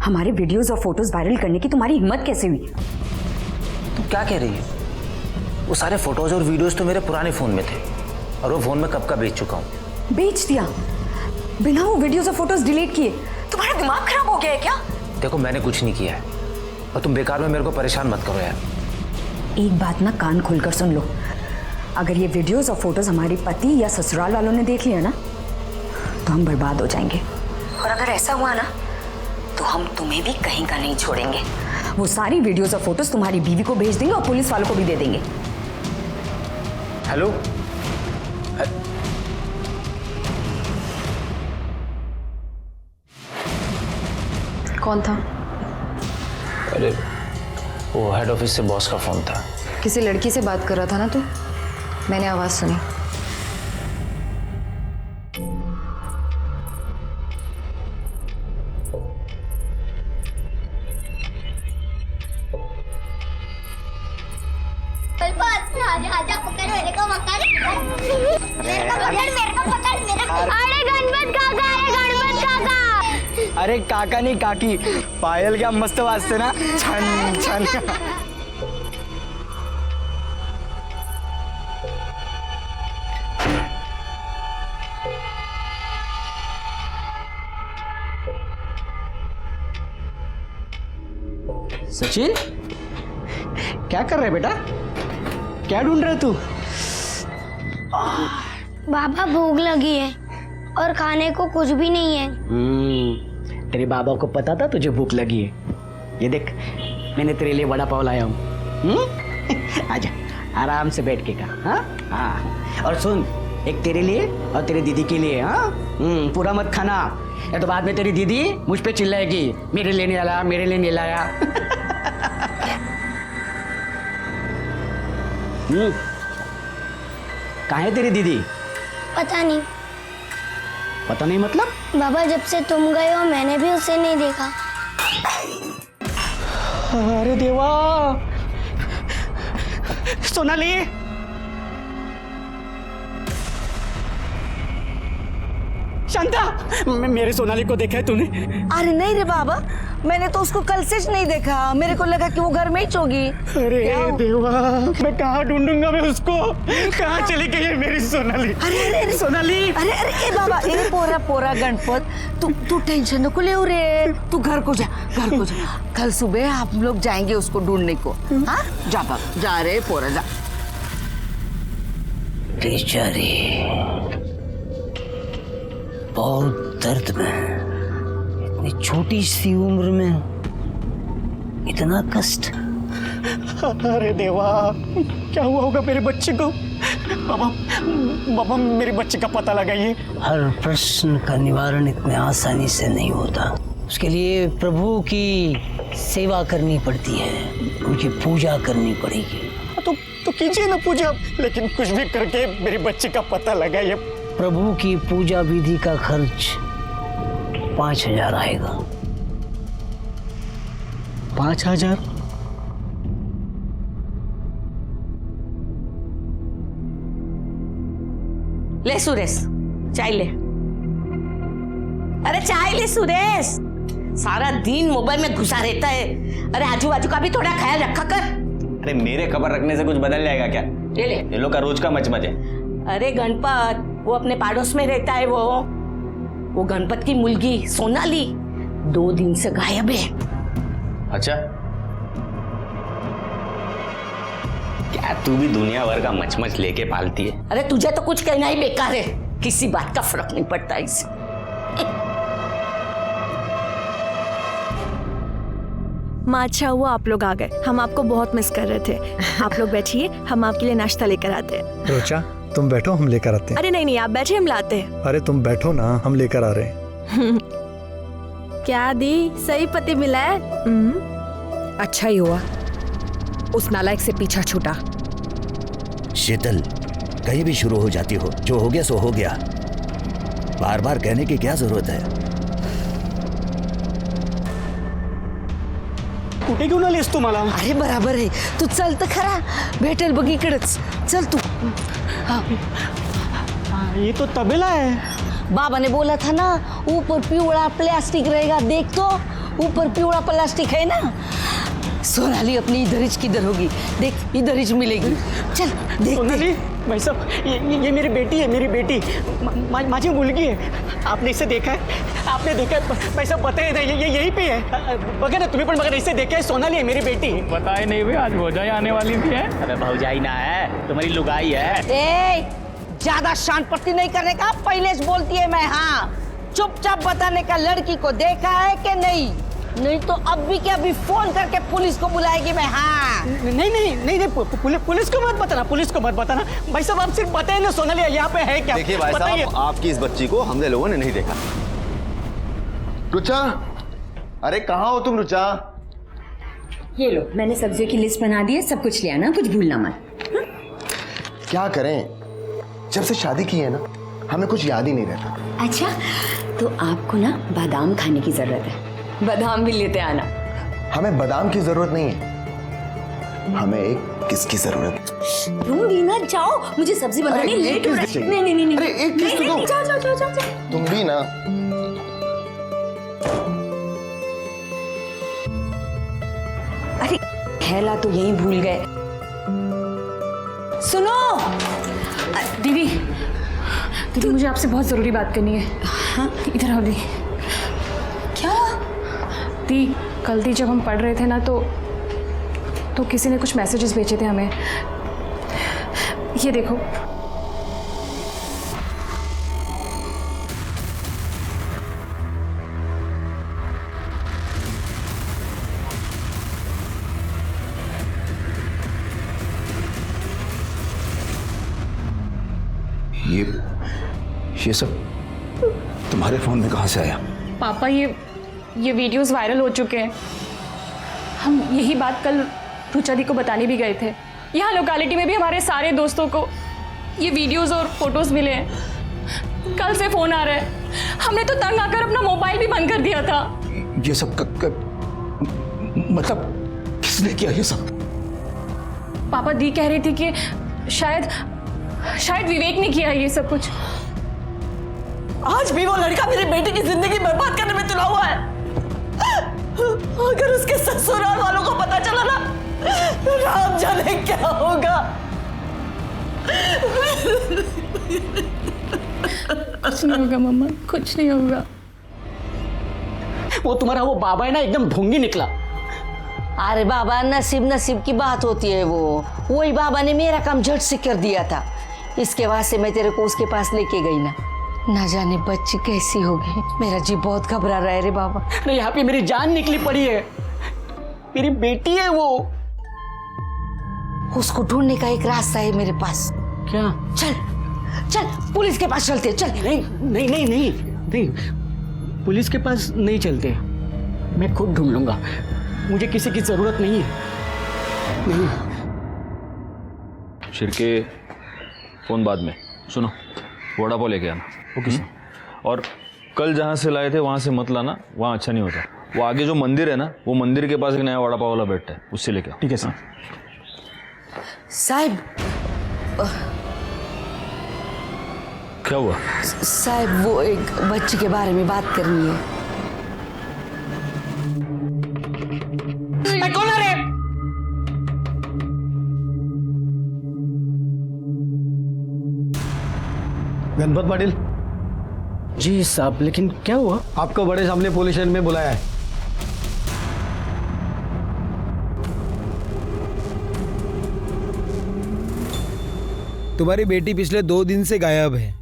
हमारे वीडियोस और photos viral करने की तुम्हारी हिम्मत कैसे हुई? तुम क्या कह रही है? वो सारे फोटोज और वीडियोस तो मेरे पुराने फोन में थे और वो फोन में कब का बेच चुका हूँ। बेच दिया बिना वो वीडियोस और फोटोज डिलीट किए? तुम्हारा दिमाग खराब हो गया है क्या? देखो मैंने कुछ नहीं किया है और तुम बेकार में मेरे को परेशान मत करो यार। एक बात ना कान खोलकर सुन लो, अगर ये वीडियोस और फोटोज हमारे पति या ससुराल वालों ने देख लिया ना तो हम बर्बाद हो जाएंगे। और अगर ऐसा हुआ ना तो हम तुम्हें भी कहीं का नहीं छोड़ेंगे। वो सारी वीडियोस और फोटोज तुम्हारी बीवी को भेज देंगे और पुलिस वालों को भी दे देंगे। हेलो, कौन था? अरे वो हेड ऑफिस से बॉस का फोन था। किसी लड़की से बात कर रहा था ना तू? मैंने आवाज सुनी। आजा पकड़ मेरे को पकड़ अरे गणपत काका, अरे गणपत काका। अरे काका नहीं काकी, पायल क्या मस्त वाजते ना, छन छन। सचिन क्या कर रहे बेटा? क्या ढूंढ रहे तू? बाबा भूख लगी है और खाने को कुछ भी नहीं है। तेरे बाबा को पता था तुझे भूख लगी है। ये देख मैंने तेरे लिए वड़ा पाव लाया हूँ। आजा आराम से बैठ के खा। हाँ हाँ, और सुन, एक तेरे लिए और तेरी दीदी के लिए। हाँ पूरा मत खाना, या तो बाद में तेरी दीदी मुझ पे चिल्लाएगी, मेरे लिए नहीं लाया, मेरे लिए नहीं लाया। कहाँ है तेरी दीदी? पता नहीं। पता नहीं मतलब? बाबा जब से तुम गए हो मैंने भी उसे नहीं देखा। अरे देवा, सोनाली, शांता, मेरे सोनाली को देखा है तूने? अरे नहीं रे बाबा, मैंने तो उसको कल से नहीं देखा। मेरे को लगा कि वो घर में ही होगी। अरे देवा, मैं कहाँ ढूंढूंगा मैं उसको? कहाँ चली गई है मेरी सोनाली? अरे अरे अरे सोनाली, अरे अरे ए बाबा, ए पोरा पोरा गणपत, तू टेंशन न को ले रे। तू घर को जा, घर को जा। कल सुबह हम लोग जाएंगे उसको ढूंढने को। हाँ जा बाबा, जा रे पोरा जा। बेचारी बहुत दर्द में, इतनी छोटी सी उम्र में इतना कष्ट। अरे देवा, क्या हुआ होगा मेरे बच्चे को? बाबा बाबा, मेरे बच्चे का पता लगाइए। हर प्रश्न का निवारण इतने आसानी से नहीं होता। उसके लिए प्रभु की सेवा करनी पड़ती है, उनकी पूजा करनी पड़ेगी। तो कीजिए ना पूजा, लेकिन कुछ भी करके मेरे बच्चे का पता लगाइए। प्रभु की पूजा विधि का खर्च 5,000 आएगा। 5,000? ले सुरेश, चाय ले। अरे चाय ले सुरेश, सारा दिन मोबाइल में घुसा रहता है। अरे आजू बाजू का भी थोड़ा ख्याल रखा कर। अरे मेरे खबर रखने से कुछ बदल जाएगा क्या? ले ले। ये लोग का रोज का मचमच है। अरे गणपत, वो अपने पाड़ोस में रहता है। वो गणपत की मुलगी सोनाली 2 दिन से गायब है। अच्छा, क्या तू भी दुनिया भर का मचमच लेके पालती है? अरे तुझे तो कुछ कहना ही बेकार है, किसी बात का फर्क नहीं पड़ता इससे। माँ अच्छा हुआ आप लोग आ गए, हम आपको बहुत मिस कर रहे थे। आप लोग बैठिए, हम आपके लिए नाश्ता लेकर आते हैं। रोचा तुम बैठो, हम लेकर आते हैं। अरे नहीं नहीं, आप बैठिए, हम लाते हैं। अरे तुम बैठो ना, हम लेकर आ रहे हैं। क्या दी, सही पति मिला है? अच्छा ही हुआ उस नालायक से पीछा छूटा। शीतल, कहीं भी शुरू हो जाती हो, जो हो गया सो हो गया, बार बार कहने की क्या जरूरत है? कुठे घेऊन आलीस तू मला? अरे बराबर आहे, तू चल तर खरा, भेटेल बघ इकडेच, चल तू। ये तो तबेला है। बाबा ने बोला था ना, ऊपर पिवड़ा प्लास्टिक रहेगा, देख तो ऊपर पिवड़ा प्लास्टिक है ना। सोनाली अपनी इधरिज किधर होगी, देख इधरिज मिलेगी। चल देख। सोनाली भाई साहब, ये मेरी बेटी है, मेरी बेटी माझी मुलगी है। आपने इसे देखा है? आपने देखा है? भाई साहब बताए ना, ये यहीं पे है। बघा ना तुम्हें, पण मगर इसे देखा है? सोनाली है मेरी बेटी। बताए नहीं भाई, आज भौजाई आने वाली थी है। अरे भौजाई ना है, तुम्हारी लुगाई है। ए, ज्यादा शान पट्टी नहीं करने का, पहले से बोलती है मैं। हाँ, चुपचाप बताने का लड़की को देखा है कि नहीं, नहीं तो अभी के अभी फोन करके पुलिस को बुलाएगी मैं। हाँ नहीं, पुलिस को मत बताना, पुलिस को मत बताना। भाई साहब आप सिर्फ बताइए ना सोनाली यहाँ पे है क्या? देखिए भाई साहब, आपकी इस बच्ची को हमने लोगों ने नहीं देखा। रुचा, अरे कहाँ हो तुम रुचा? ये लो, मैंने सब्जियों की लिस्ट बना दी है, सब कुछ ले आना, कुछ भूलना मत। क्या करें, जब से शादी की है ना, हमें कुछ याद ही नहीं रहता। अच्छा, तो आपको ना बादाम खाने की जरूरत है, बादाम भी लेते आना। हमें बादाम की जरूरत नहीं है, हमें एक किस की जरूरत है। दूंगी ना, जाओ, मुझे सब्जी बनानी लेट हो रही है। नहीं, अरे एक किस तो दो। जाओ। तुम भी ना। अरे थैला तो यहीं भूल गए। सुनो दीदी, मुझे आपसे बहुत जरूरी बात करनी है। हाँ, इधर आओ दी। क्या दी, कल दी जब हम पढ़ रहे थे ना, तो किसी ने कुछ मैसेजेस भेजे थे हमें। ये देखो। ये सब तुम्हारे फोन में कहाँ से आया? पापा, ये वीडियोस वायरल हो चुके हैं। हम यही बात कल रुचा दी को बताने भी गए थे। यहाँ लोकेलिटी में भी हमारे सारे दोस्तों को ये वीडियोस और फोटोज मिले हैं। कल से फोन आ रहा है। हमने तो तंग आकर अपना मोबाइल भी बंद कर दिया था। ये सब मतलब किसने किया ये सब? पापा, दी कह रही थी कि शायद विवेक ने किया ये सब कुछ। आज भी वो लड़का मेरी बेटी की जिंदगी बर्बाद करने में तुला हुआ है। अगर उसके ससुराल वालों को पता चला ना, तो राम जाने क्या होगा। कुछ नहीं होगा मम्मा, कुछ नहीं होगा। वो तुम्हारा वो बाबा है ना, एकदम ढोंगी निकला। अरे बाबा, नसीब की बात होती है। वही बाबा ने मेरा काम झट से कर दिया था। इसके बाद से मैं तेरे को उसके पास लेके गई ना जाने बच्ची कैसी होगी। मेरा जी बहुत घबरा रहा है रे बाबा। अरे यहाँ पे मेरी जान निकली पड़ी है, मेरी बेटी है वो। उसको ढूंढने का एक रास्ता है मेरे पास। क्या? चल पुलिस के पास चलते। चल। नहीं, पुलिस के पास नहीं चलते। मैं खुद ढूंढ लूंगा, मुझे किसी की जरूरत नहीं है। नहीं। शिरके, फोन बाद में। सुनो, वड़ा पाव लेके आना। Okay sir. और कल जहाँ से लाए थे वहाँ से मत लाना, वहाँ अच्छा नहीं होता। वो आगे जो मंदिर है ना, वो मंदिर के पास एक नया वड़ा पाव वाला बैठता है, उससे लेके आओ। ठीक है सर। साहब, क्या हुआ? साहब, वो एक बच्ची के बारे में बात करनी है। कौन है रे? गणपत पाटिल जी साहब, लेकिन क्या हुआ? आपको बड़े सामने पुलिस स्टेशन में बुलाया है। तुम्हारी बेटी पिछले 2 दिन से गायब है।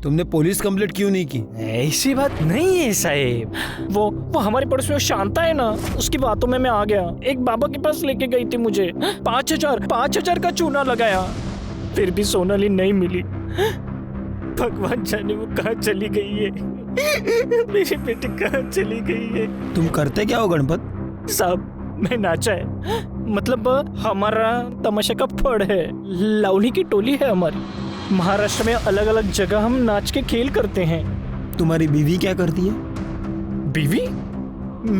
तुमने पुलिस कंप्लेंट क्यों नहीं की? ऐसी बात नहीं है साहेब। वो हमारे पड़ोस में शांता है ना, उसकी बातों में मैं आ गया। एक बाबा के पास लेके गई थी मुझे। 5,000 का चूना लगाया, फिर भी सोनाली नहीं मिली। भगवान जाने वो कहाँ चली गई है। मेरी बेटी कहाँ चली गई है। तुम करते क्या हो गणपत? साहब, मैं नाचा है, मतलब हमारा तमाशा का फड़ है। लावनी की टोली है हमारी। महाराष्ट्र में अलग अलग जगह हम नाच के खेल करते हैं। तुम्हारी बीवी क्या करती है? बीवी?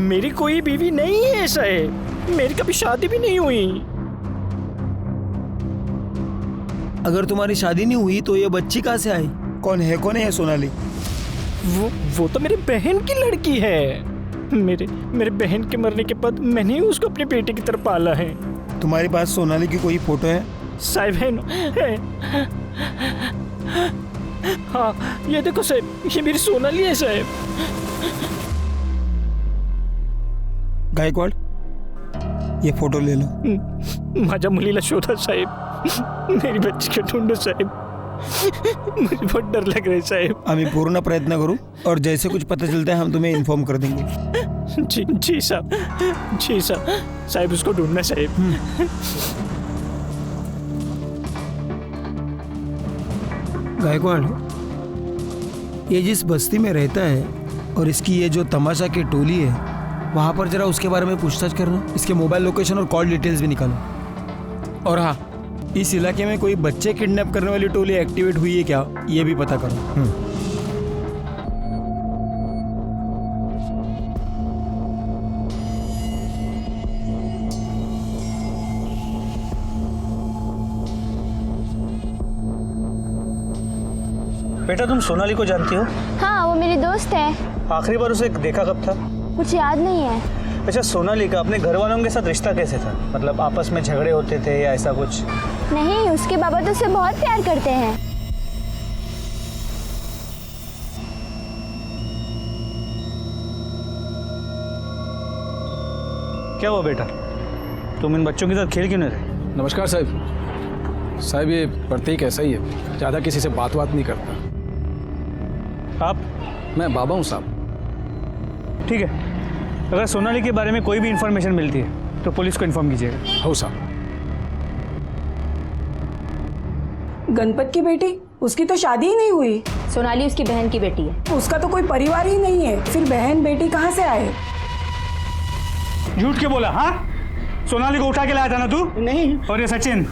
मेरी कोई बीवी नहीं है साहब, मेरी कभी शादी भी नहीं हुई। अगर तुम्हारी शादी नहीं हुई तो ये बच्ची कहाँ से आई? कौन है सोनाली? वो तो मेरी बहन की लड़की है। मेरे बहन के मरने के बाद मैंने ही उसको अपनी बेटी की तरफ पाला है। तुम्हारे पास सोनाली की कोई फोटो है? साहब है। हाँ ये देखो साहब, ये मेरी सोनाली है साहब। गायकवाड़, ये फोटो ले लो। माझ्या मुलीला शोधा साहेब, मेरी बच्ची को ढूंढो साहेब, मुझे बहुत डर लग रहा है साहेब। हम पूर्ण प्रयत्न करूं और जैसे कुछ पता चलता है हम तुम्हें इन्फॉर्म कर देंगे। जी साहब साहब उसको ढूंढना साहेब। गायकवाड़, ये जिस बस्ती में रहता है और इसकी ये जो तमाशा की टोली है, वहां पर जरा उसके बारे में पूछताछ करना। इसके मोबाइल लोकेशन और कॉल डिटेल्स भी निकालो। और हाँ, इस इलाके में कोई बच्चे किडनैप करने वाली टोली एक्टिवेट हुई है क्या, ये भी पता करो। बेटा तुम सोनाली को जानती हो? हाँ, वो मेरी दोस्त है। आखिरी बार उसे देखा कब था? मुझे याद नहीं है। अच्छा, सोनाली का अपने घर वालों के साथ रिश्ता कैसे था? मतलब आपस में झगड़े होते थे या ऐसा कुछ? नहीं, उसके बाबा तो उसे बहुत प्यार करते हैं। क्या हुआ बेटा, तुम इन बच्चों के साथ खेल क्यों नहीं रहे? नमस्कार साहब, ये प्रतीक ऐसा ही है, ज़्यादा किसी से बात नहीं करता। आप? मैं बाबा हूँ साहब। ठीक है, अगर सोनाली के बारे में कोई भी इंफॉर्मेशन मिलती है तो पुलिस को इन्फॉर्म कीजिएगा। हो साहब। गणपत की बेटी, उसकी तो शादी ही नहीं हुई। सोनाली उसकी बहन की बेटी है। उसका तो कोई परिवार ही नहीं है, फिर बहन बेटी कहाँ से आए? झूठ क्यों बोला? हाँ, सोनाली को उठा के लाया था ना तू? नहीं। और ये सचिन,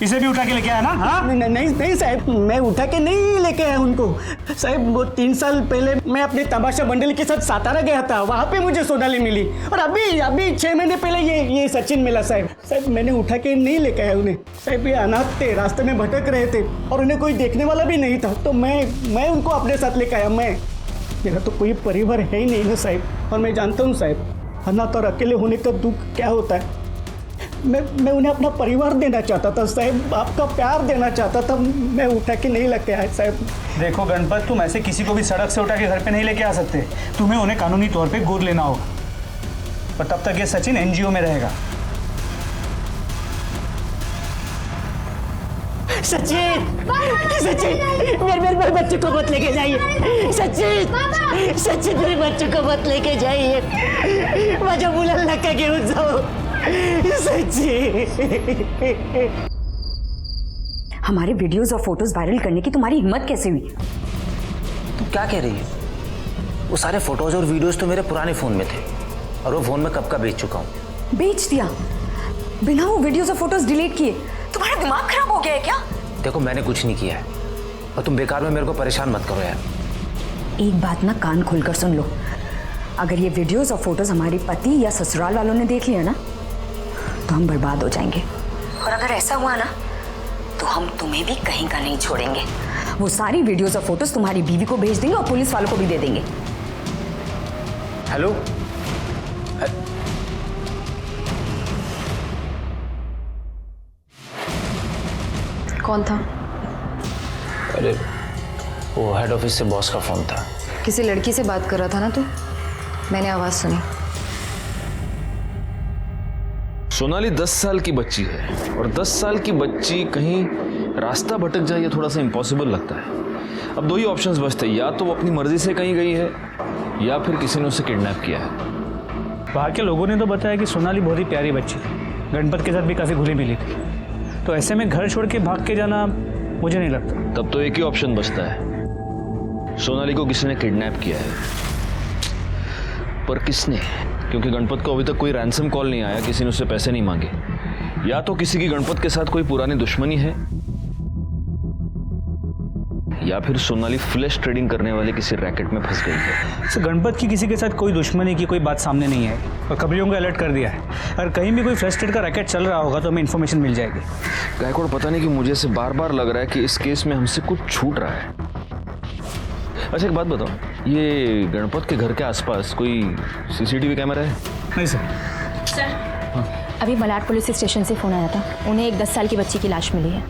इसे भी उठा के लेके आया ना? हाँ? नहीं साहब, मैं उठा के नहीं लेके आया उनको साहब। वो 3 साल पहले मैं अपने तमाशा मंडली के साथ सातारा गया था, वहाँ पे मुझे सोनाली मिली। और अभी 6 महीने पहले ये सचिन मिला साहब। मैंने उठा के नहीं लेके आया उन्हें साहब। ये अनाथ थे, रास्ते में भटक रहे थे और उन्हें कोई देखने वाला भी नहीं था, तो मैं उनको अपने साथ लेके आया। मेरा तो कोई परिवार है ही नहीं ना साहब। और मैं जानता हूँ साहब, अनाथ और अकेले होने का दुख क्या होता है। मैं उन्हें अपना परिवार देना चाहता था साहब, आपका प्यार देना चाहता था। मैं उठा के नहीं लेके आया साहब। देखो गणपत, तुम ऐसे किसी को भी सड़क से उठा के घर पे नहीं लेके आ सकते। तुम्हें उन्हें कानूनी तौर पे गोद लेना होगा, और तब तक ये सचिन एनजीओ में रहेगा। सचिन मेरे बच्चे को मत लेके जाइए। सचिन मेरे बच्चे को मत लेके जाइए। माझ्या मुलाला नका घेऊन जाओ सचिन। हमारे वीडियोस और फोटोज वायरल करने की तुम्हारी हिम्मत कैसे हुई? तुम क्या कह रही है? वो सारे फोटोज और वीडियोस तो मेरे पुराने फोन में थे, और वो फोन में कब का बेच चुका हूँ। बेच दिया बिना वो वीडियोस और फोटोज डिलीट किए? तुम्हारा दिमाग खराब हो गया है क्या? देखो, मैंने कुछ नहीं किया है, और तुम बेकार में मेरे को परेशान मत करो यार। एक बात ना कान खोलकर सुन लो, अगर ये वीडियोस और फोटोज हमारे पति या ससुराल वालों ने देख लिया ना, तो हम बर्बाद हो जाएंगे। और अगर ऐसा हुआ ना, तो हम तुम्हें भी कहीं का नहीं छोड़ेंगे। वो सारी वीडियोस और फोटोज तुम्हारी बीवी को भेज देंगे और पुलिस वालों को भी दे देंगे। हेलो, कौन था? अरे वो हेड ऑफिस से बॉस का फोन था। किसी लड़की से बात कर रहा था ना तू? मैंने आवाज सुनी। सोनाली 10 साल की बच्ची है, और 10 साल की बच्ची कहीं रास्ता भटक जाए ये थोड़ा सा इम्पॉसिबल लगता है। अब 2 ही ऑप्शंस बचते हैं, या तो वो अपनी मर्जी से कहीं गई है, या फिर किसी ने उसे किडनैप किया है। वहाँ के लोगों ने तो बताया कि सोनाली बहुत ही प्यारी बच्ची थी, गणपत के साथ भी काफ़ी घुली मिली थी। तो ऐसे में घर छोड़ के भाग के जाना मुझे नहीं लगता। तब तो एक ही ऑप्शन बचता है, सोनाली को किसी ने किडनैप किया है। पर किसने? क्योंकि गणपत को अभी तक कोई रैंसम कॉल नहीं आया, किसी ने उससे पैसे नहीं मांगे। या तो किसी की गणपत के साथ कोई पुरानी दुश्मनी है, या फिर सोनाली फ्लैश ट्रेडिंग करने वाले किसी रैकेट में फंस गई है। तो गणपत की किसी के साथ कोई दुश्मनी की कोई बात सामने नहीं है, और खबरियों को अलर्ट कर दिया है। अगर कहीं भी कोई फ्लैश ट्रेड का रैकेट चल रहा होगा तो हमें इन्फॉर्मेशन मिल जाएगी। गायकवाड़, पता नहीं कि मुझे से बार बार लग रहा है कि इस केस में हमसे कुछ छूट रहा है। अच्छा एक बात बताओ, ये गणपत के घर के आसपास कोई सीसीटीवी कैमरा है? नहीं सर। सर अभी मलाड पुलिस स्टेशन से फ़ोन आया था, उन्हें एक 10 साल की बच्ची की लाश मिली है।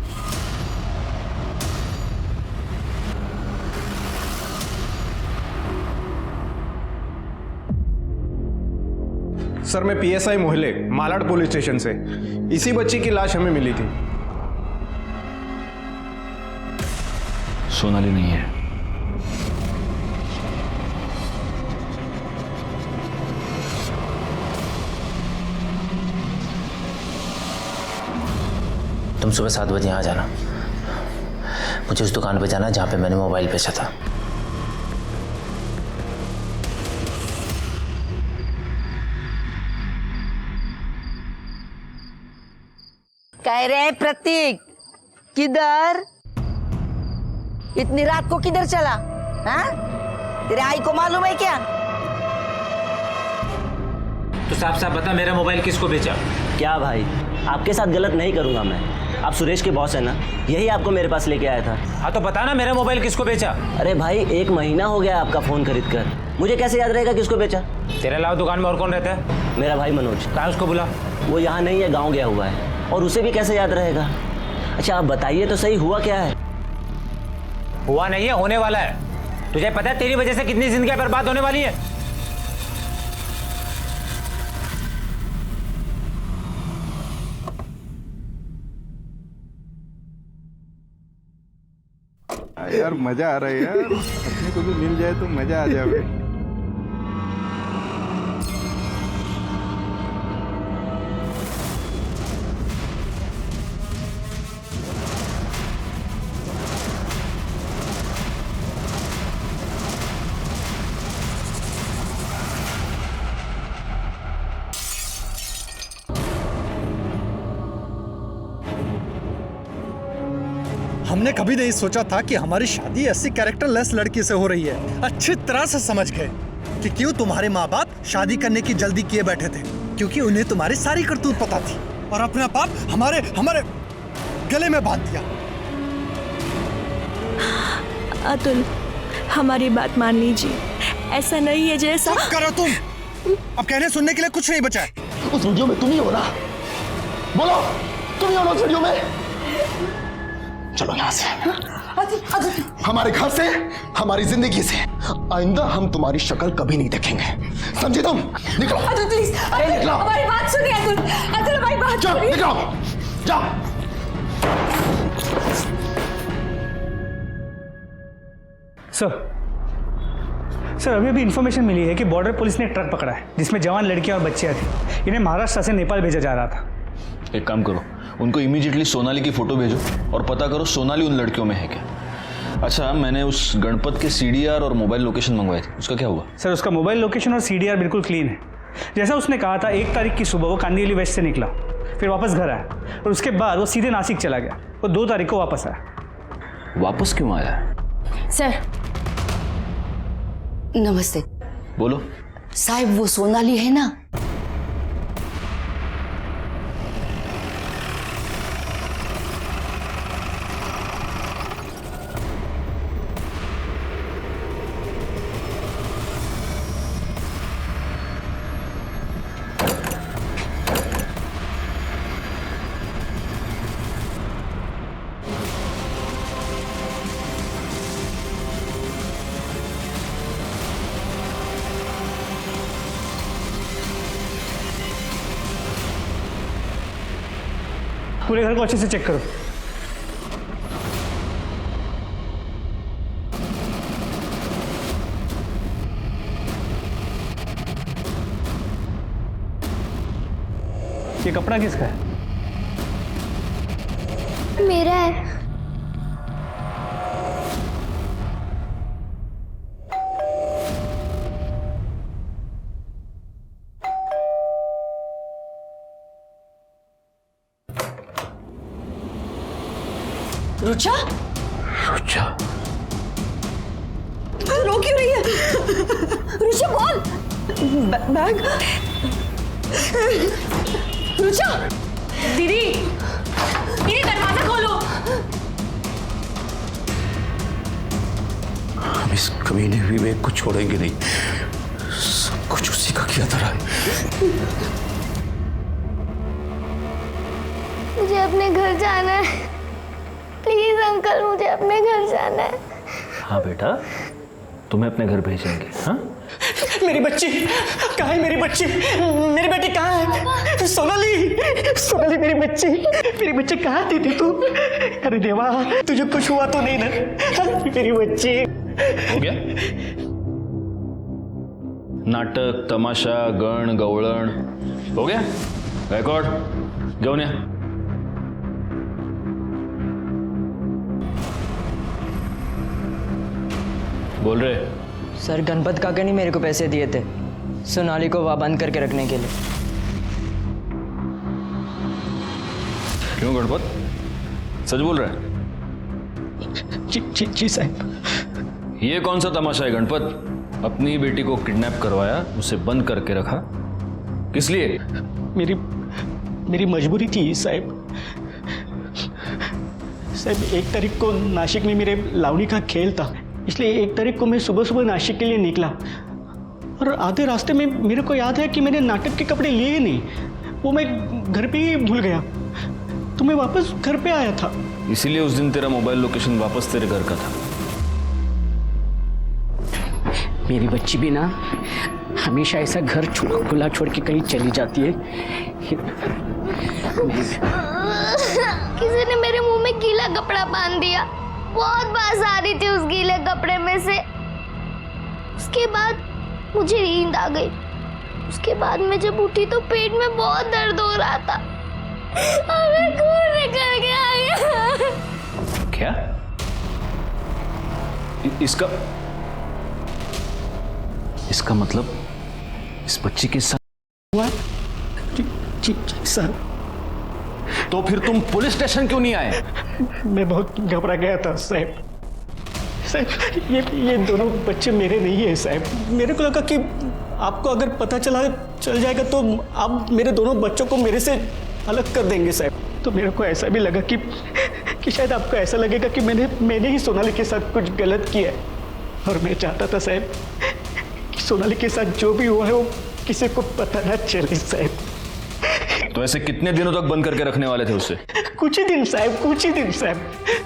सर मैं पीएसआई मोहल्ले मालाड पुलिस स्टेशन से। इसी बच्ची की लाश हमें मिली थी। सोनाली नहीं है। तुम सुबह 7 बजे यहाँ जाना। मुझे उस दुकान पे जाना जहाँ पे मैंने मोबाइल बेचा था। कह रहे प्रतीक, किधर? इतनी रात को किधर चला? हाँ? तेरे आई को मालूम है क्या? तो साफ साफ बता, मेरा मोबाइल किसको बेचा? क्या भाई, आपके साथ गलत नहीं करूंगा मैं। आप सुरेश के बॉस है ना, यही आपको मेरे पास लेके आया था। हाँ तो बता ना, मेरा मोबाइल किसको बेचा? अरे भाई 1 महीना हो गया आपका फोन खरीद कर, मुझे कैसे याद रहेगा किसको बेचा? तेरे अलावा दुकान में और कौन रहता है? मेरा भाई मनोज। कहाँ उसको बुला? वो यहाँ नहीं है, गाँव गया हुआ है। और उसे भी कैसे याद रहेगा? अच्छा आप बताइए तो सही, हुआ क्या है? हुआ नहीं है, होने वाला है। तुझे पता है तेरी वजह से कितनी जिंदगियां बर्बाद होने वाली है? यार मजा आ रहा है यार, अपने को भी मिल जाए तो मजा आ जाए। हमने कभी नहीं सोचा था कि हमारी शादी ऐसी कैरेक्टरलेस लड़की से हो रही है। अच्छी तरह से समझ गए कि क्यों तुम्हारे माँ बाप शादी करने की जल्दी किए बैठे थे, क्योंकि उन्हें तुम्हारी सारी करतूत पता थी और अपना पाप हमारे हमारे गले में बांध दिया। अतुल, हमारी बात मान लीजिए, ऐसा नहीं है जैसा। चुप करो तुम, अब कहने सुनने के लिए कुछ नहीं बचा है। उस वीडियो में तुम ही हो ना? बोलो, तुम ही हो ना उस वीडियो में? चलो यहाँ से, हमारे घर से, हमारी जिंदगी से। आइंदा हम तुम्हारी शक्ल कभी नहीं देखेंगे, समझे तुम? निकलो अतुल प्लीज, निकलो। हमारी बात सुनिए अतुल, अतुल हमारी बात सुनिए। निकलो, जाओ। सर अभी अभी इन्फॉर्मेशन मिली है कि बॉर्डर पुलिस ने एक ट्रक पकड़ा है जिसमें जवान लड़कियां और बच्चियां थी। इन्हें महाराष्ट्र से नेपाल भेजा जा रहा था। एक काम करो, उनको इमीडिएटली सोनाली की फोटो भेजो और पता करो सोनाली उन लड़कियों में है क्या। अच्छा, मैंने उस गणपत के सीडीआर और मोबाइल लोकेशन मंगवाए थे, उसका क्या हुआ? सर उसका मोबाइल लोकेशन और सीडीआर बिल्कुल क्लीन है। जैसा उसने कहा था, 1 तारीख की सुबह वो कांदिवली वेस्ट से निकला, फिर वापस घर आया और उसके बाद वो सीधे नासिक चला गया। वो 2 तारीख को वापस आया। वापस क्यों आया? सर नमस्ते। बोलो। साहब वो सोनाली है ना? पूरे घर को अच्छे से चेक करो। ये कपड़ा किसका है? मेरा है। रुचा? रुचा? रो क्यों रही है? रुचा बोल। बैग। रुचा, दीदी, दीदी दरवाजा खोलो। इस कमीने विवेक को छोड़ेंगे नहीं। सब कुछ उसी का किया धरा है। मुझे अपने घर जाना है, प्लीज अंकल, मुझे अपने घर जाना है। हाँ बेटा, तुम्हें अपने घर भेजेंगे। हाँ, मेरी बच्ची कहाँ है? मेरी बच्ची, मेरी बेटी कहाँ है? सोनाली, सोनाली मेरी बच्ची कहाँ थी तू? अरे देवा, तुझे कुछ हुआ तो नहीं ना? मेरी बच्ची। हो गया? नाटक, तमाशा, गण गवळण हो गया? गायकवाड घेऊन या। बोल रहे सर, गणपत काका ने मेरे को पैसे दिए थे सोनाली को वहाँ बंद करके रखने के लिए। क्यों गणपत, सच बोल रहा है? जी साहब। ये कौन सा तमाशा है गणपत? अपनी बेटी को किडनैप करवाया, उसे बंद करके रखा, किस लिए? मेरी मजबूरी थी साहब। साहब 1 तारीख को नासिक में मेरे लावणी का खेल था, इसलिए 1 तारीख को मैं सुबह सुबह नासिक के लिए निकला और आधे रास्ते में मेरे को याद है कि मैंने नाटक के कपड़े लिए नहीं, वो मैं घर पे ही भूल गया, तो मैं वापस घर पे आया था। इसीलिए उस दिन तेरा मोबाइल लोकेशन वापस तेरे घर का था। मेरी बच्ची भी ना हमेशा ऐसा घर खुला छोड़ के कहीं चली जाती है। किसी ने मेरे मुंह में गीला कपड़ा बांध दिया, बहुत बास आ रही थी उस गीले कपड़े में से। उसके बाद मुझे नींद आ गई। उसके बाद मैं जब उठी तो पेट में बहुत दर्द हो रहा था और मैं खून निकल के आ गया। क्या? इसका मतलब इस बच्ची के साथ हुआ? जी सर। तो फिर तुम पुलिस स्टेशन क्यों नहीं आए? मैं बहुत घबरा गया था साहब। साहब ये दोनों बच्चे मेरे नहीं है साहब। मेरे को लगा कि आपको अगर पता चल जाएगा तो आप मेरे दोनों बच्चों को मेरे से अलग कर देंगे साहब। तो मेरे को ऐसा भी लगा कि शायद आपको ऐसा लगेगा कि मैंने ही सोनाली के साथ कुछ गलत किया है, और मैं चाहता था साहब कि सोनाली के साथ जो भी हुआ है वो किसी को पता ना चले साहब। तो ऐसे कितने दिनों तक बंद करके रखने वाले थे उसे? कुछ ही दिन साहब।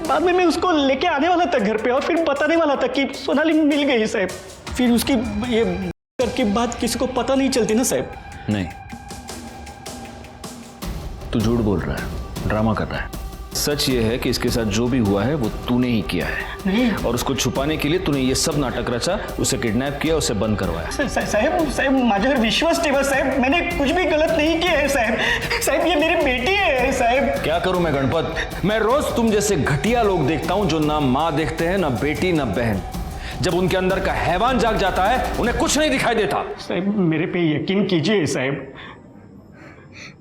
बाद में मैं उसको लेके आने वाला था घर पे और फिर बताने वाला था कि सोनाली मिल गई साहब। फिर उसकी ये करके बात किसी को पता नहीं चलती ना साहब। नहीं, तू झूठ बोल रहा है, ड्रामा कर रहा है। सच ये है कि इसके साथ जो भी हुआ है वो तूने ही किया है, और उसको छुपाने के लिए तूने ये सब नाटक रचा, उसे किडनैप किया, उसे बंद करवाया। साहब माझ्यावर विश्वास ठेवा साहब, मैंने कुछ भी गलत नहीं किया है साहब। ये मेरी बेटी है साहब। क्या करूं मैं गणपत? मैं रोज तुम जैसे घटिया लोग देखता हूं जो ना माँ देखते हैं, ना बेटी, ना बहन। जब उनके अंदर का हैवान जाग जाता है उन्हें कुछ नहीं दिखाई देता। साहब मेरे पे यकीन कीजिए साहब।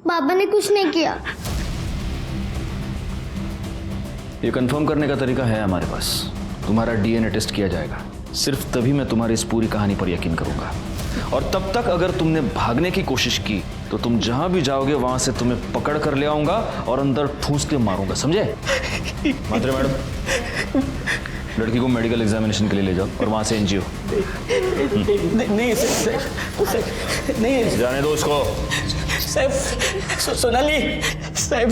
बाबा ने कुछ नहीं किया। ये कंफर्म करने का तरीका है हमारे पास। तुम्हारा डीएनए टेस्ट किया जाएगा, सिर्फ तभी मैं तुम्हारी इस पूरी कहानी पर यकीन करूंगा। और तब तक अगर तुमने भागने की कोशिश की तो तुम जहां भी जाओगे वहां से तुम्हें पकड़ कर ले आऊंगा और अंदर ठूस के मारूंगा, समझे? मात्रे मैडम, लड़की को मेडिकल एग्जामिनेशन के लिए ले जाओ और वहां से एनजीओ। नहीं जाने दो उसको। साहब सोनाली साहब,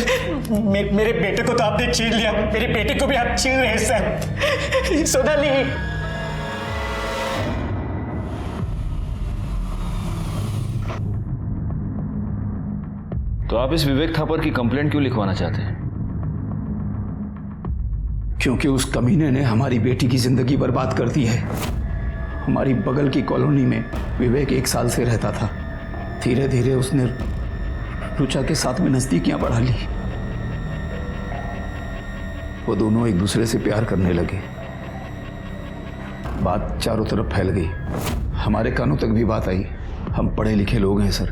मेरे बेटे को तो आपने छीन लिया, मेरी बेटी को भी आप छीन रहे हैं साहब। सोनाली, तो आप इस विवेक थापर की कंप्लेंट क्यों लिखवाना चाहते हैं? क्योंकि उस कमीने ने हमारी बेटी की जिंदगी बर्बाद कर दी है। हमारी बगल की कॉलोनी में विवेक 1 साल से रहता था। धीरे धीरे उसने रुचा के साथ में नजदीकियां बढ़ा ली। वो दोनों एक दूसरे से प्यार करने लगे। बात चारों तरफ फैल गई, हमारे कानों तक भी बात आई। हम पढ़े लिखे लोग हैं सर।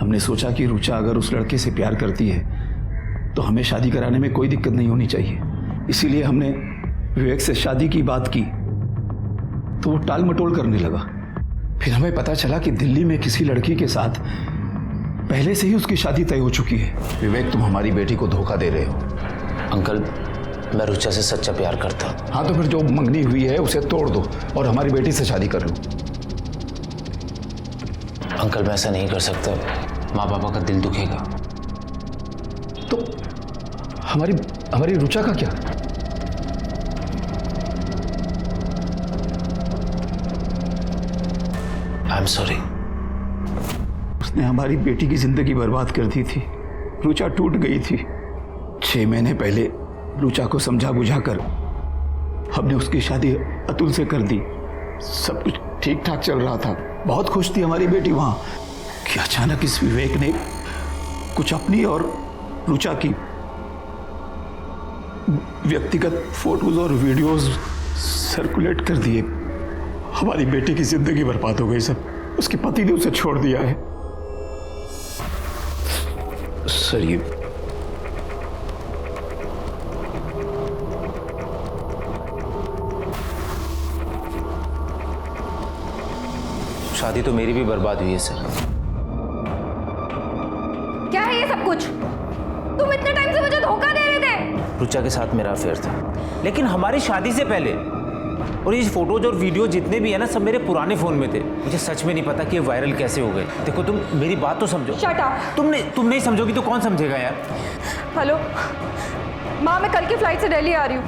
हमने सोचा कि रुचा अगर उस लड़के से प्यार करती है तो हमें शादी कराने में कोई दिक्कत नहीं होनी चाहिए। इसीलिए हमने विवेक से शादी की बात की तो वो टाल मटोल करने लगा। फिर हमें पता चला कि दिल्ली में किसी लड़की के साथ पहले से ही उसकी शादी तय हो चुकी है। विवेक, तुम हमारी बेटी को धोखा दे रहे हो। अंकल, मैं रुचा से सच्चा प्यार करता। हाँ तो फिर जो मंगनी हुई है उसे तोड़ दो और हमारी बेटी से शादी कर लो। अंकल मैं ऐसा नहीं कर सकता, माँ पापा का दिल दुखेगा। तो हमारी रुचा का क्या? I am sorry. उसने हमारी बेटी की जिंदगी बर्बाद कर दी थी। रुचा टूट गई थी। 6 महीने पहले रुचा को समझा बुझाकर हमने उसकी शादी अतुल से कर दी। सब कुछ ठीक ठाक चल रहा था, बहुत खुश थी हमारी बेटी वहां कि अचानक इस विवेक ने कुछ अपनी और रुचा की व्यक्तिगत फोटोज और वीडियोस सर्कुलेट कर दिए। हमारी बेटी की जिंदगी बर्बाद हो गई सब। उसके पति ने उसे छोड़ दिया है। सर ये शादी तो मेरी भी बर्बाद हुई है सर। क्या है ये सब कुछ? तुम इतने टाइम से मुझे धोखा दे रहे थे। रुचा के साथ मेरा अफेयर था, लेकिन हमारी शादी से पहले। और ये फोटोज और वीडियो जितने भी है ना, सब मेरे पुराने फोन में थे। मुझे सच में नहीं पता कि ये वायरल कैसे हो गए। देखो तुम मेरी बात तो समझो। Shut up. तुम नहीं समझोगी तो कौन समझेगा यार। हेलो माँ, मैं कल की फ्लाइट से दिल्ली आ रही हूँ।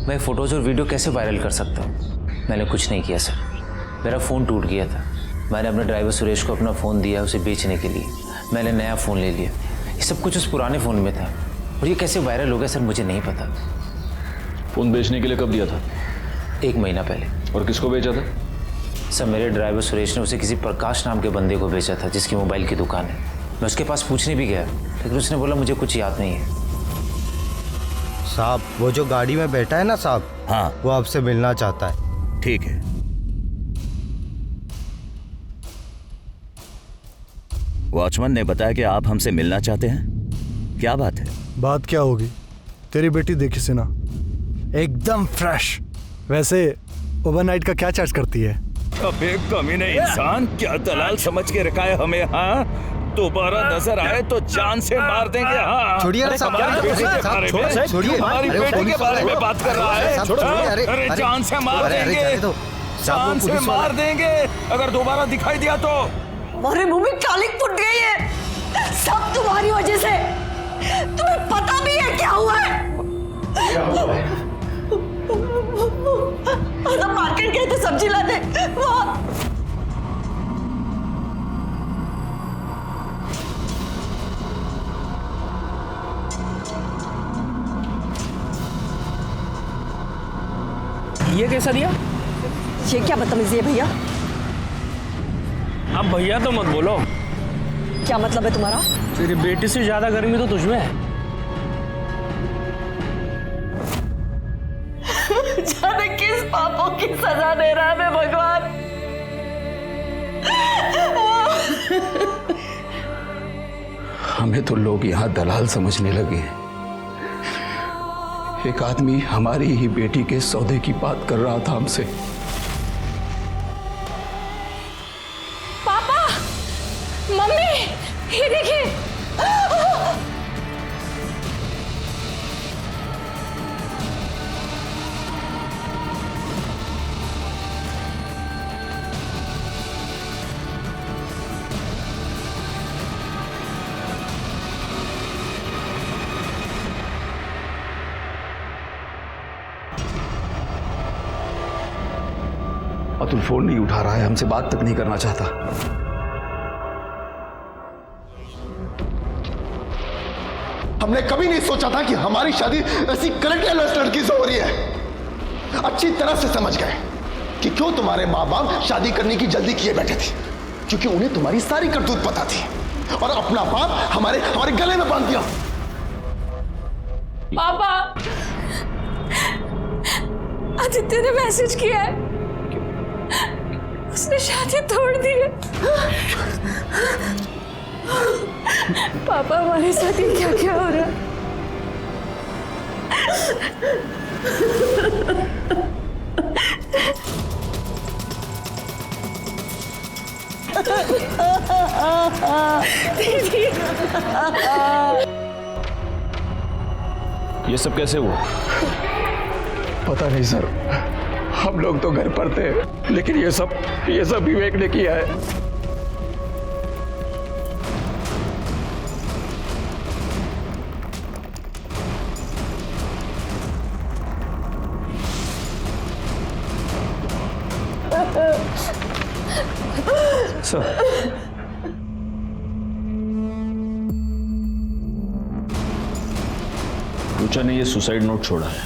मैं फोटोज और वीडियो कैसे वायरल कर सकता हूँ? मैंने कुछ नहीं किया सर। मेरा फ़ोन टूट गया था। मैंने अपने ड्राइवर सुरेश को अपना फ़ोन दिया उसे बेचने के लिए। मैंने नया फ़ोन ले लिया। ये सब कुछ उस पुराने फ़ोन में था। और ये कैसे वायरल हो गया सर, मुझे नहीं पता। फ़ोन बेचने के लिए कब दिया था? 1 महीना पहले। और किसको बेचा था? सर मेरे ड्राइवर सुरेश ने उसे किसी प्रकाश नाम के बंदे को बेचा था, जिसकी मोबाइल की दुकान है। मैं उसके पास पूछने भी गया, लेकिन उसने बोला मुझे कुछ याद नहीं है। साहब वो जो गाड़ी में बैठा है ना साहब, हाँ वो आपसे मिलना चाहता है। ठीक है। वॉचमैन ने बताया कि आप हमसे मिलना चाहते हैं। क्या बात है? बात क्या होगी, तेरी बेटी देखी से ना एकदम फ्रेश। वैसे ओवरनाइट का क्या चार्ज करती है? अबे कमीने इंसान, क्या दलाल समझ के रखा है हमें? हाँ दोबारा नजर आए तो जान से मार देंगे। हाँ छोड़िए हमारी बेटी के बारे में, हमारी बेटी के बारे में बात कर रहा है। अरे जान से मार देंगे, जान से मार देंगे अगर दोबारा दिखाई दिया तो। हमारे मुंह में कालिक फुट गई है, सब तुम्हारी वजह से। तुम्हें पता भी है क्या हुआ है? हम मार्केट गए थे सब्जी लाने, वहां ये कैसा दिया? ये क्या बदतमीजी है भैया? अब भैया तो मत बोलो। क्या मतलब है तुम्हारा? तेरी बेटी से ज्यादा गर्मी तो तुझमें है। जाने किस पापों की सजा दे रहा है भगवान। हमें तो लोग यहाँ दलाल समझने लगे। एक आदमी हमारी ही बेटी के सौदे की बात कर रहा था हमसे। पापा, मम्मी, ये देखिए। अतुल फोन नहीं उठा रहा है, हमसे बात तक नहीं करना चाहता। हमने कभी नहीं सोचा था कि हमारी शादी ऐसी करेक्टरलेस लड़की से हो रही है। अच्छी तरह से समझ गए कि क्यों तुम्हारे माँ बाप शादी करने की जल्दी किए बैठे थे, क्योंकि उन्हें तुम्हारी सारी करतूत पता थी और अपना बाप हमारे गले में बांध दिया। पापा, आदित्य ने मैसेज किया है, उसने शादी तोड़ दी है। पापा हमारे साथ ये क्या क्या हो रहा है? ये सब कैसे हुआ? पता नहीं सर, हम लोग तो घर पर थे, लेकिन ये सब विवेक ने किया है। सर, रुचा ने ये सुसाइड नोट छोड़ा है।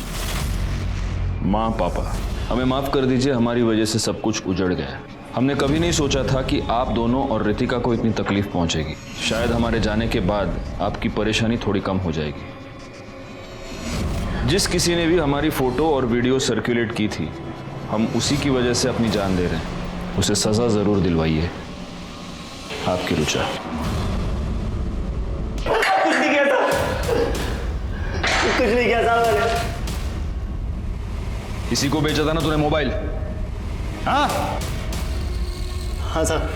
माँ पापा, हमें माफ कर दीजिए, हमारी वजह से सब कुछ उजड़ गया। हमने कभी नहीं सोचा था कि आप दोनों और रितिका को इतनी तकलीफ पहुंचेगी। शायद हमारे जाने के बाद आपकी परेशानी थोड़ी कम हो जाएगी। जिस किसी ने भी हमारी फोटो और वीडियो सर्कुलेट की थी, हम उसी की वजह से अपनी जान दे रहे हैं। उसे सजा जरूर दिलवाइए। आपकी रुचा। कुछ नहीं किया था, कुछ नहीं किया था मैंने। किसी को बेचा था ना तूने मोबाइल? हाँ हाँ सर।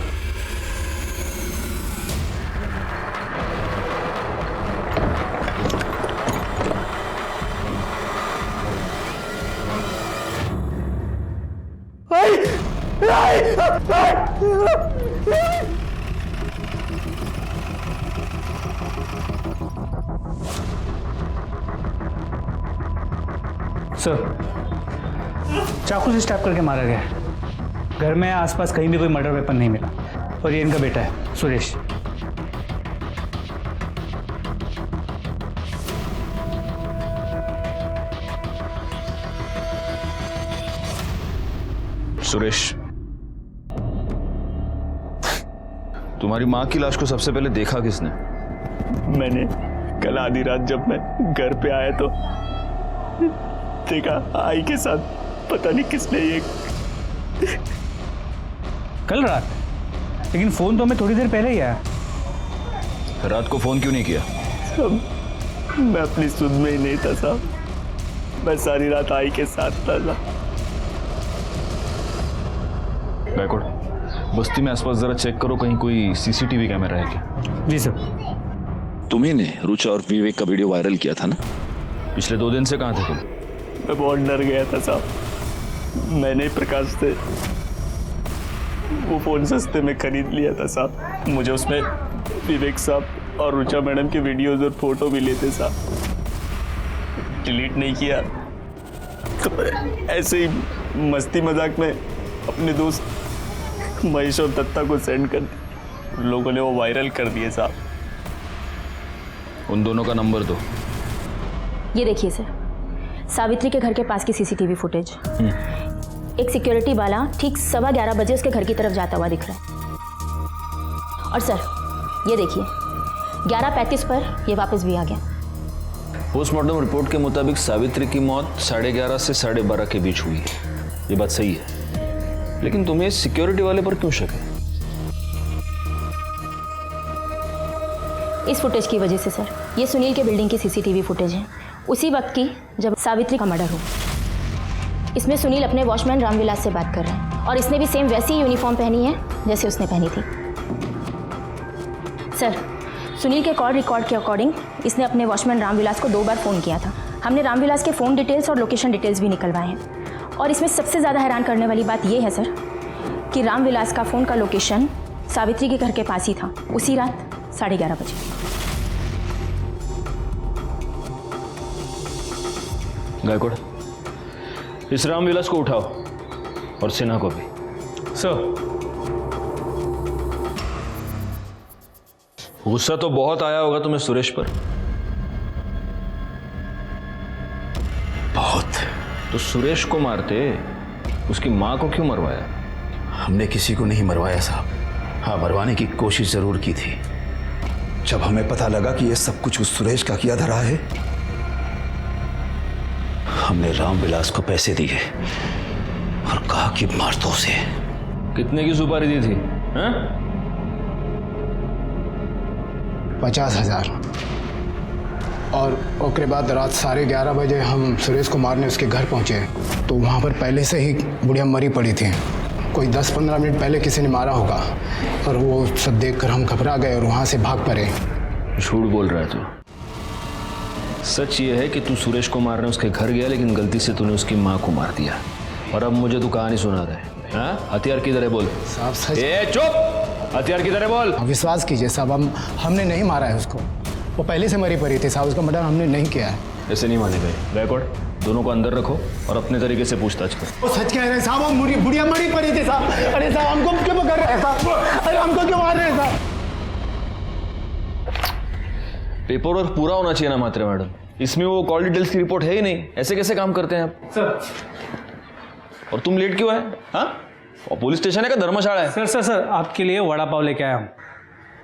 सर, चाकू से स्टैप करके मारा गया है। घर में आसपास कहीं भी कोई मर्डर वेपन नहीं मिला। और ये इनका बेटा है, सुरेश। सुरेश, तुम्हारी माँ की लाश को सबसे पहले देखा किसने? मैंने कल आधी रात जब मैं घर पे आया तो देखा आई के साथ, पता नहीं किसने ये। कल रात? लेकिन फोन तो हमें थोड़ी देर पहले ही आया। रात को फोन क्यों नहीं किया? मैं अपनी सुध में ही नहीं था साहब। मैं सारी रात आई के साथ था। बैकवर्ड, बस्ती में आसपास जरा चेक करो, कहीं कोई सीसीटीवी कैमरा है क्या? जी सर। तुम्ही ने रुचा और विवेक का वीडियो वायरल किया था ना? पिछले 2 दिन से कहाँ थे तुम? मैं बहुत डर गया था साहब। मैंने प्रकाश से वो फोन सस्ते में खरीद लिया था साहब। मुझे उसमें विवेक साहब और रुचा मैडम के वीडियोज और फोटो भी लेते साहब। डिलीट नहीं किया तो ऐसे ही मस्ती मजाक में अपने दोस्त महेश और दत्ता को सेंड कर दिया। लोगों ने वो वायरल कर दिए साहब। उन दोनों का नंबर दो। ये देखिए सर, सावित्री के घर के पास की सीसीटीवी फुटेज। एक सिक्योरिटी वाला ठीक 11:15 बजे उसके घर की तरफ जाता हुआ दिख रहा है। और सर ये देखिए, 11:35 पर ये वापस भी आ गया। पोस्टमार्टम रिपोर्ट के मुताबिक सावित्री की मौत 11:30 से 12:30 के बीच हुई है। ये बात सही है, लेकिन तुम्हें सिक्योरिटी वाले पर क्यों शक है? इस फुटेज की वजह से सर, ये सुनील के बिल्डिंग की सीसीटीवी फुटेज है, उसी वक्त की जब सावित्री का मर्डर हुआ। इसमें सुनील अपने वॉचमैन रामविलास से बात कर रहे हैं और इसने भी सेम वैसी यूनिफॉर्म पहनी है जैसे उसने पहनी थी। सर, सुनील के कॉल रिकॉर्ड के अकॉर्डिंग इसने अपने वॉचमैन रामविलास को 2 बार फ़ोन किया था। हमने रामविलास के फ़ोन डिटेल्स और लोकेशन डिटेल्स भी निकलवाए हैं। और इसमें सबसे ज़्यादा हैरान करने वाली बात यह है सर कि रामविलास का फ़ोन का लोकेशन सावित्री के घर के पास ही था, उसी रात 11:30 बजे। गायकवाड़, इस रामविलास को उठाओ और सिन्हा को भी। सर। गुस्सा तो बहुत आया होगा तुम्हें सुरेश पर? बहुत। तो सुरेश को मारते उसकी मां को क्यों मरवाया? हमने किसी को नहीं मरवाया साहब। हाँ, मरवाने की कोशिश जरूर की थी। जब हमें पता लगा कि यह सब कुछ उस सुरेश का किया धरा है, हमने रामविलास को पैसे दिए और कहा कि मार दो उसे। कितने की सुपारी दी थी? हाँ? 50,000। और उसके बाद रात 11:30 बजे हम सुरेश को मारने उसके घर पहुंचे तो वहां पर पहले से ही बुढ़िया मरी पड़ी थी। कोई 10-15 मिनट पहले किसी ने मारा होगा और वो सब देखकर हम घबरा गए और वहां से भाग पड़े। झूठ बोल रहा है तू। सच ये है कि तू सुरेश को मारने उसके घर गया, लेकिन गलती से तूने उसकी माँ को मार दिया। और अब मुझे तू कहानी सुना रहा है। हाँ, हथियार किधर है बोल। साहब सच। ए चुप, हथियार किधर है बोल। विश्वास कीजिए साहब, हमने नहीं मारा है उसको, वो पहले से मरी पड़ी थी साहब, उसका मर्डर हमने नहीं किया है। ऐसे नहीं माने गए। रिकॉर्ड दोनों को अंदर रखो और अपने तरीके से पूछताछ करो। वो सच कह रहे हैं साहब, वो बुढ़िया मरी पड़ी थी साहब। अरे साहब हमको क्यों पकड़ रहे हैं साहब, अरे हमको क्यों मार रहे हैं साहब। पेपर वर्क पूरा होना चाहिए ना मात्रे मैडम, इसमें वो कॉल डिटेल्स की रिपोर्ट है ही नहीं। ऐसे कैसे काम करते हैं आप सर? और तुम लेट क्यों है? हाँ, और पुलिस स्टेशन है का धर्मशाला है? सर सर सर आपके लिए वड़ा पाव लेके आया हूँ।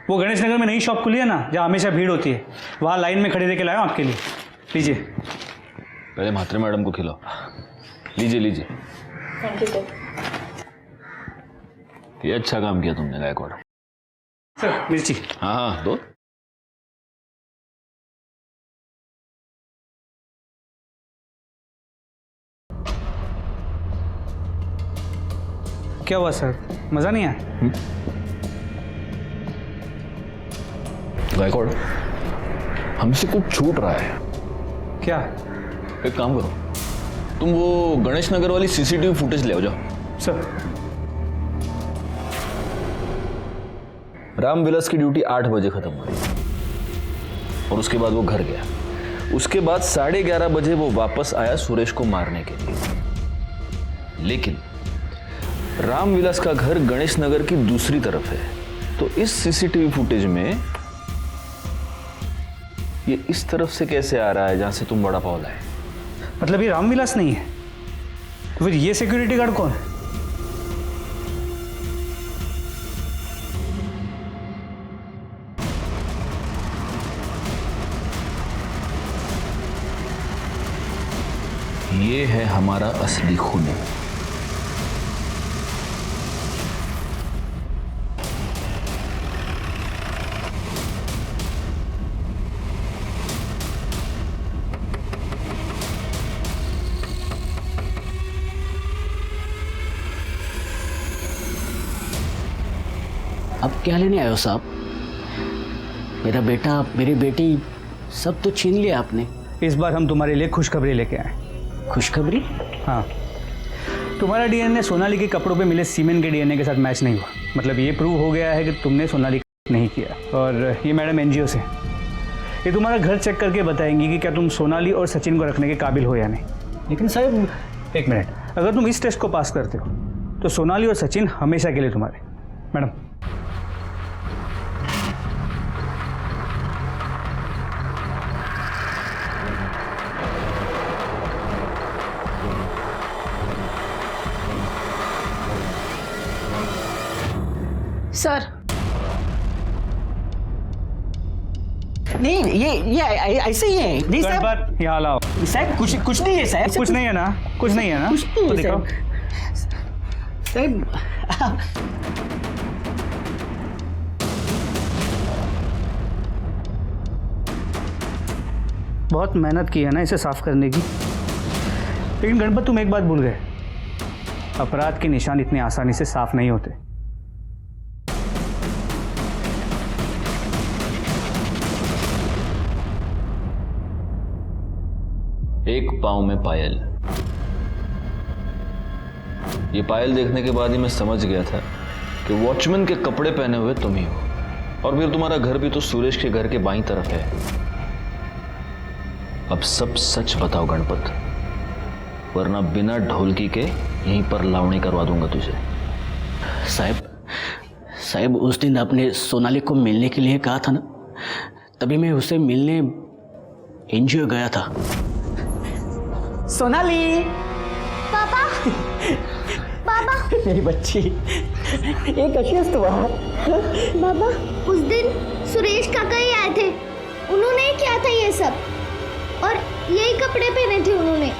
वो गणेश नगर में नई शॉप खुली है ना, जहाँ हमेशा भीड़ होती है, वहाँ लाइन में खड़े लेके लाया हूँ आपके लिए। लीजिए। पहले मात्रे मैडम को खिलाओ। लीजिए लीजिए। Thank you sir. ये अच्छा काम किया तुमने गायकवाड़। सर मिर्ची। हाँ हाँ दो। क्या हुआ सर, मज़ा नहीं आया? गायकवाड़, हमसे कुछ छूट रहा है। क्या? एक काम करो, तुम वो गणेश नगर वाली सीसीटीवी फुटेज ले आओ जाओ। सर। रामविलास की ड्यूटी 8 बजे खत्म हुई और उसके बाद वो घर गया। उसके बाद 11:30 बजे वो वापस आया सुरेश को मारने के लिए। लेकिन रामविलास का घर गणेश नगर की दूसरी तरफ है, तो इस सीसीटीवी फुटेज में ये इस तरफ से कैसे आ रहा है जहां से तुम वड़ा पाव लाए? मतलब ये रामविलास नहीं है, तो फिर ये सिक्योरिटी गार्ड कौन है? ये है हमारा असली खून। अब क्या लेने आए हो साहब? मेरा बेटा, मेरी बेटी, सब तो छीन लिया आपने। इस बार हम तुम्हारे लिए खुशखबरी लेके आए। खुशखबरी? हाँ, तुम्हारा डीएनए सोनाली के कपड़ों पे मिले सीमेंट के डीएनए के साथ मैच नहीं हुआ। मतलब ये प्रूव हो गया है कि तुमने सोनाली का नहीं किया। और ये मैडम एनजीओ से, ये तुम्हारा घर चेक करके बताएंगी कि क्या तुम सोनाली और सचिन को रखने के काबिल हो या नहीं। लेकिन साहब एक मिनट, अगर तुम इस टेस्ट को पास करते हो तो सोनाली और सचिन हमेशा के लिए तुम्हारे। Madam sir. नहीं, ये ऐसे ही है। नहीं साहब, यहाँ लाओ। साहब कुछ नहीं है साहब। कुछ नहीं है ना? कुछ नहीं है ना? कुछ नहीं है दिखाओ साहब। बहुत मेहनत की है ना इसे साफ करने की। लेकिन गणपत तुम एक बात भूल गए, अपराध के निशान इतने आसानी से साफ नहीं होते। एक पांव में पायल। ये पायल देखने के बाद ही मैं समझ गया था कि वॉचमैन के कपड़े पहने हुए तुम ही हो। और फिर तुम्हारा घर भी तो सुरेश के घर के बाईं तरफ है। अब सब सच बताओ गणपत, वरना बिना ढोलकी के यहीं पर लावणी करवा दूंगा तुझे। साहब उस दिन आपने सोनाली को मिलने के लिए कहा था ना, तभी मैं उसे मिलने एनजीओ गया था। सोनाली। पापा। पापा। मेरी बच्ची, ये कैसी है तुम? बाबा, उस दिन सुरेश काका ही आए थे, उन्होंने ही किया था ये सब, और यही कपड़े पहने थे उन्होंने।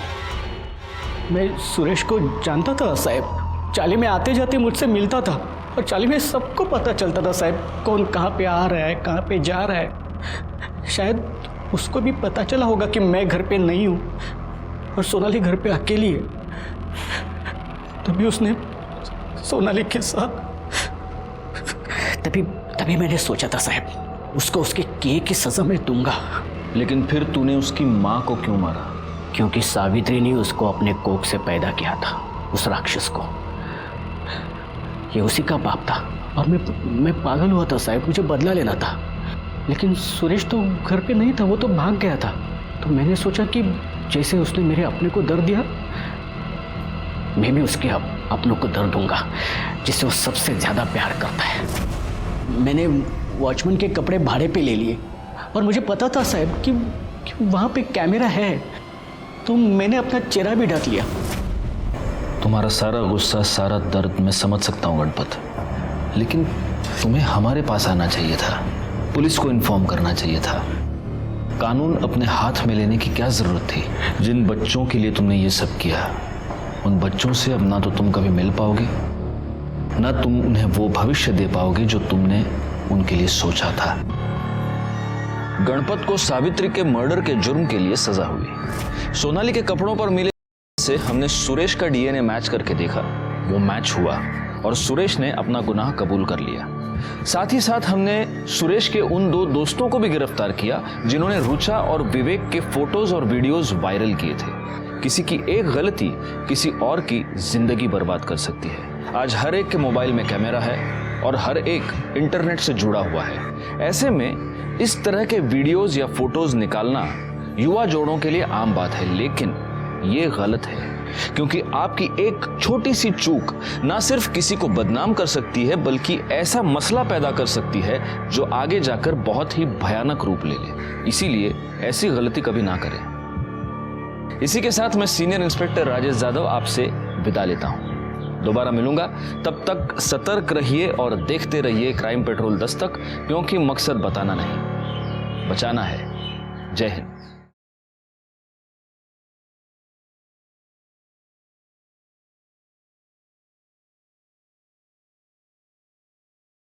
मैं सुरेश को जानता था साहब, चाली में आते जाते मुझसे मिलता था, और चाली में सबको पता चलता था साहब, कौन कहाँ पे आ रहा है, कहाँ पे जा रहा है। शायद उसको भी पता चला होगा कि मैं घर पे नहीं हूँ और सोनाली घर पे अकेली है, तभी उसने सोनाली के साथ। तभी मैंने सोचा था साहब, उसको उसके किए की सजा मैं दूंगा। लेकिन फिर तूने उसकी माँ को क्यों मारा? क्योंकि सावित्री ने उसको अपने कोख से पैदा किया था, उस राक्षस को। ये उसी का बाप था और मैं पागल हुआ था साहब, मुझे बदला लेना था। लेकिन सुरेश तो घर पे नहीं था, वो तो भाग गया था। तो मैंने सोचा कि जैसे उसने मेरे अपने को दर्द दिया, मैं भी उसके अपनों को दर्द दूंगा जिससे वो सबसे ज़्यादा प्यार करता है। मैंने वॉचमैन के कपड़े भाड़े पे ले लिए और मुझे पता था साहब कि वहाँ पे कैमरा है, तो मैंने अपना चेहरा भी ढक लिया। तुम्हारा सारा गुस्सा, सारा दर्द मैं समझ सकता हूँ गणपत, लेकिन तुम्हें हमारे पास आना चाहिए था, पुलिस को इन्फॉर्म करना चाहिए था। कानून अपने हाथ में लेने की क्या जरूरत थी? जिन बच्चों के लिए तुमने ये सब किया, उन बच्चों से अब ना तो तुम कभी मिल पाओगे, ना तुम उन्हें वो भविष्य दे पाओगे जो तुमने उनके लिए सोचा था। गणपत को सावित्री के मर्डर के जुर्म के लिए सजा हुई। सोनाली के कपड़ों पर मिले से हमने सुरेश का डीएनए मैच करके देखा, वो मैच हुआ और सुरेश ने अपना गुनाह कबूल कर लिया। साथ ही साथ हमने सुरेश के उन 2 दोस्तों को भी गिरफ्तार किया जिन्होंने रुचा और विवेक के फोटोज और वीडियोज वायरल किए थे। किसी की एक गलती किसी और की जिंदगी बर्बाद कर सकती है। आज हर एक के मोबाइल में कैमरा है और हर एक इंटरनेट से जुड़ा हुआ है। ऐसे में इस तरह के वीडियोज या फोटोज निकालना युवा जोड़ों के लिए आम बात है, लेकिन ये गलत है क्योंकि आपकी एक छोटी सी चूक ना सिर्फ किसी को बदनाम कर सकती है बल्कि ऐसा मसला पैदा कर सकती है जो आगे जाकर बहुत ही भयानक रूप ले ले। इसीलिए ऐसी गलती कभी ना करें। इसी के साथ मैं सीनियर इंस्पेक्टर राजेश यादव आपसे विदा लेता हूं। दोबारा मिलूंगा, तब तक सतर्क रहिए और देखते रहिए क्राइम पेट्रोल दस्तक, क्योंकि मकसद बताना नहीं, बचाना है। जय हिंद।